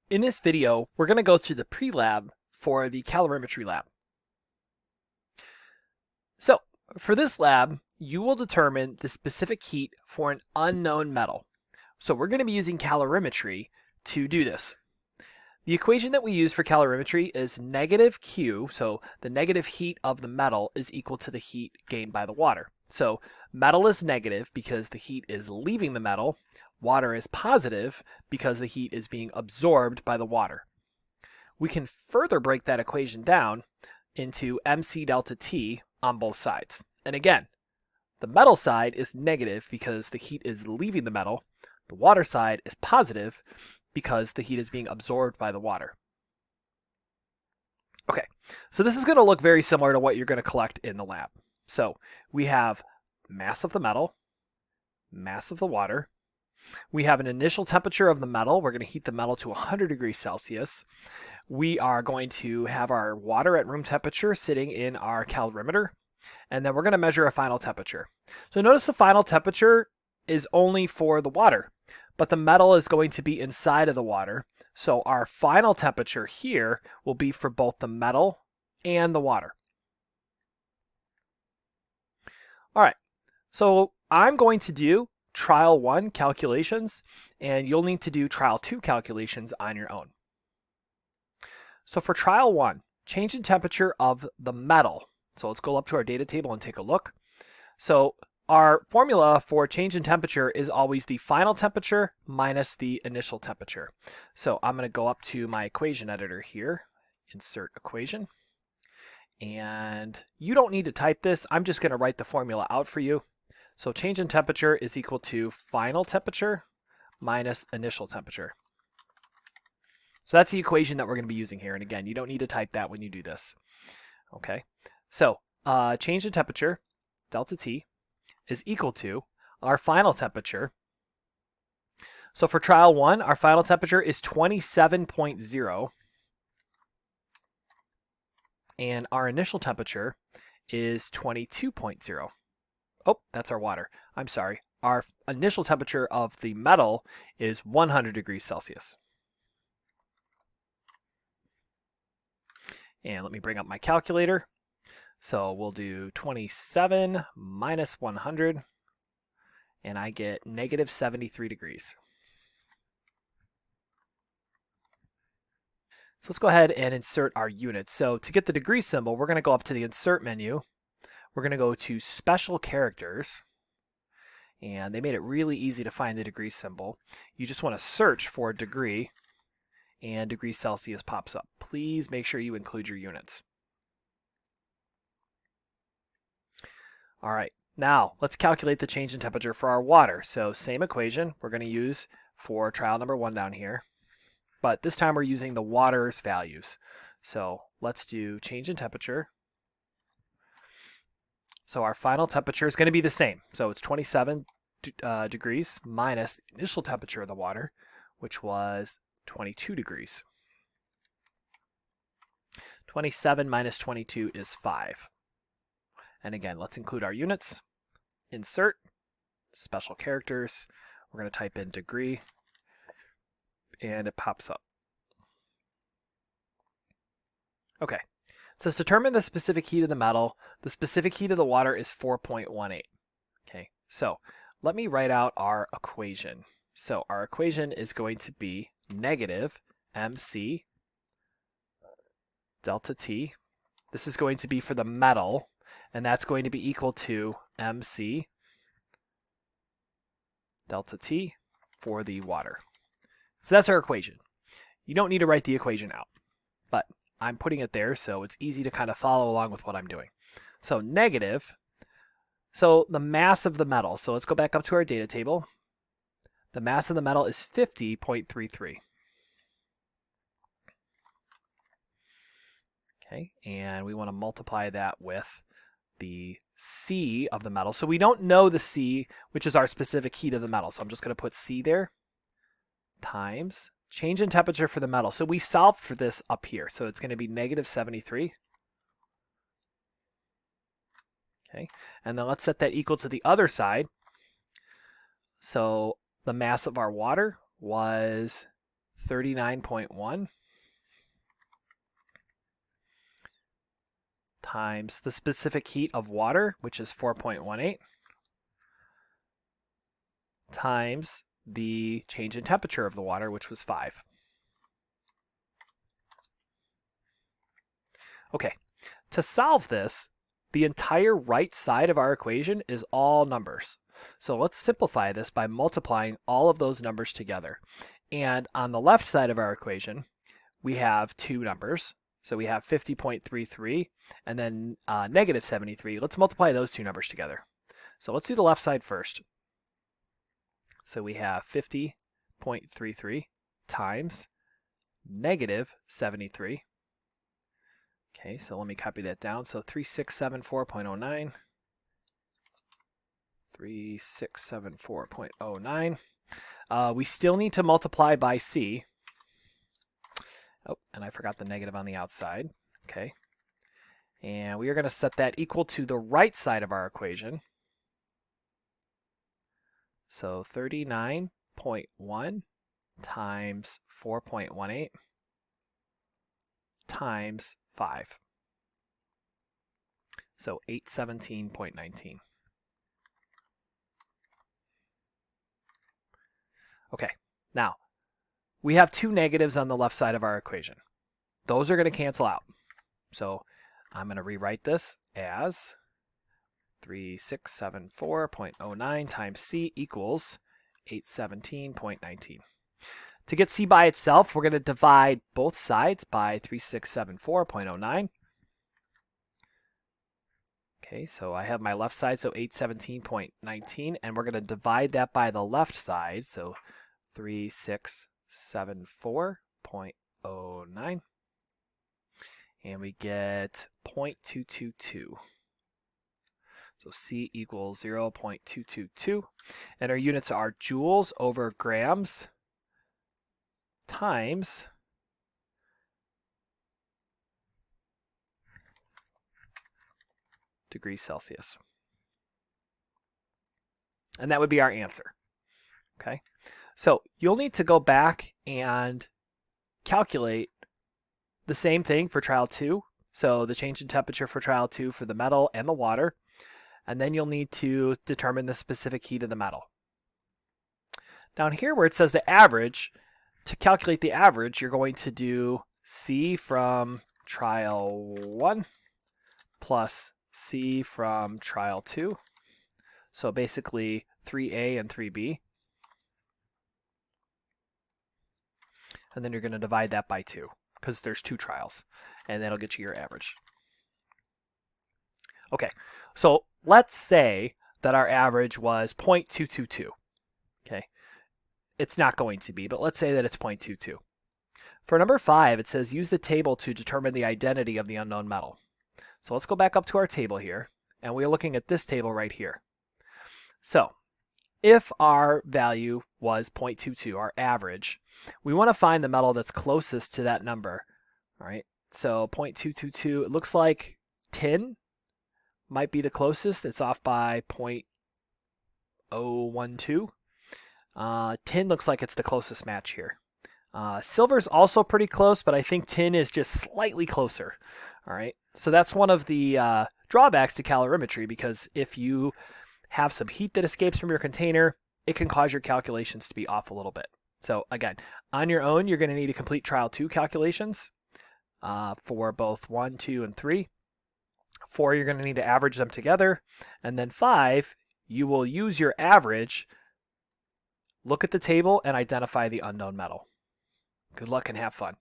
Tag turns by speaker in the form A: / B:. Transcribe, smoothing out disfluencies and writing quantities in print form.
A: In this video, we're going to go through the pre-lab for the Calorimetry Lab. So, for this lab, you will determine the specific heat for an unknown metal. So we're going to be using calorimetry to do this. The equation that we use for calorimetry is negative Q, so the negative heat of the metal is equal to the heat gained by the water. So metal is negative because the heat is leaving the metal. Water is positive because the heat is being absorbed by the water. We can further break that equation down into mc delta T on both sides. And again, the metal side is negative because the heat is leaving the metal. The water side is positive because the heat is being absorbed by the water. Okay, so this is going to look very similar to what you're going to collect in the lab. So we have mass of the metal, mass of the water. We have an initial temperature of the metal. We're going to heat the metal to 100 degrees Celsius. We are going to have our water at room temperature sitting in our calorimeter. And then we're going to measure a final temperature. So notice the final temperature is only for the water, but the metal is going to be inside of the water. So our final temperature here will be for both the metal and the water. All right, so I'm going to do trial 1 calculations, and you'll need to do trial 2 calculations on your own. So for trial 1, change in temperature of the metal. So let's go up to our data table and take a look. So our formula for change in temperature is always the final temperature minus the initial temperature. So I'm going to go up to my equation editor here, insert equation. And you don't need to type this. I'm just going to write the formula out for you. So change in temperature is equal to final temperature minus initial temperature. So that's the equation that we're going to be using here. And again, you don't need to type that when you do this. Okay, so change in temperature, delta T, is equal to our final temperature. So for trial 1, our final temperature is 27.0. And our initial temperature is 22.0. Oh, that's our water. I'm sorry. Our initial temperature of the metal is 100 degrees Celsius. And let me bring up my calculator. So we'll do 27 minus 100, and I get negative 73 degrees. So let's go ahead and insert our units. So to get the degree symbol, we're going to go up to the Insert menu. We're going to go to Special Characters, and they made it really easy to find the degree symbol. You just want to search for degree, and degrees Celsius pops up. Please make sure you include your units. All right, now let's calculate the change in temperature for our water. So same equation we're going to use for trial number 1 down here, but this time we're using the water's values. So let's do change in temperature. So our final temperature is going to be the same. So it's 27 degrees minus the initial temperature of the water, which was 22 degrees. 27 minus 22 is 5. And again, let's include our units. Insert, special characters. We're going to type in degree, and it pops up. Okay, it says determine the specific heat of the metal. The specific heat of the water is 4.18. Okay, so let me write out our equation. So our equation is going to be negative mc delta T. This is going to be for the metal, and that's going to be equal to mc delta T for the water. So that's our equation. You don't need to write the equation out, but I'm putting it there so it's easy to kind of follow along with what I'm doing. So negative, so the mass of the metal. So let's go back up to our data table. The mass of the metal is 50.33. Okay, and we want to multiply that with the C of the metal. So we don't know the C, which is our specific heat of the metal. So I'm just going to put C there, times change in temperature for the metal. So we solved for this up here. So it's going to be negative 73. Okay, and then let's set that equal to the other side. So the mass of our water was 39.1 times the specific heat of water, which is 4.18, times the change in temperature of the water, which was 5. Okay, to solve this, the entire right side of our equation is all numbers. So let's simplify this by multiplying all of those numbers together. And on the left side of our equation, we have two numbers. So we have 50.33 and then negative 73. Let's multiply those two numbers together. So let's do the left side first. So we have 50.33 times negative 73. Okay, so let me copy that down. So 3674.09. 3674.09. We still need to multiply by C. Oh, and I forgot the negative on the outside. Okay. And we are going to set that equal to the right side of our equation. So 39.1 times 4.18 times 5. So 817.19. Okay, now we have two negatives on the left side of our equation. Those are going to cancel out. So I'm going to rewrite this as 3674.09 times C equals 817.19. To get C by itself, we're going to divide both sides by 3674.09. Okay, so I have my left side, so 817.19, and we're going to divide that by the left side, so 3674.09, and we get 0.222. So C equals 0.222, and our units are joules over grams times degrees Celsius. And that would be our answer. Okay, so you'll need to go back and calculate the same thing for trial 2. So the change in temperature for trial 2 for the metal and the water. And then you'll need to determine the specific heat of the metal. Down here where it says the average, to calculate the average, you're going to do C from trial 1 plus C from trial 2. So basically 3A and 3B. And then you're going to divide that by 2 because there's 2 trials. And that'll get you your average. Okay, so let's say that our average was 0.222. Okay, it's not going to be, but let's say that it's 0.22. For number 5, it says use the table to determine the identity of the unknown metal. So let's go back up to our table here, and we're looking at this table right here. So if our value was 0.22, our average, we want to find the metal that's closest to that number. All right, so 0.222, it looks like tin might be the closest. It's off by 0.012. Tin looks like it's the closest match here. Silver's also pretty close, but I think tin is just slightly closer. All right, so that's one of the drawbacks to calorimetry, because if you have some heat that escapes from your container, it can cause your calculations to be off a little bit. So again, on your own, you're going to need to complete trial 2 calculations for both 1, 2, and 3. 4, you're going to need to average them together. And then 5, you will use your average, look at the table, and identify the unknown metal. Good luck and have fun.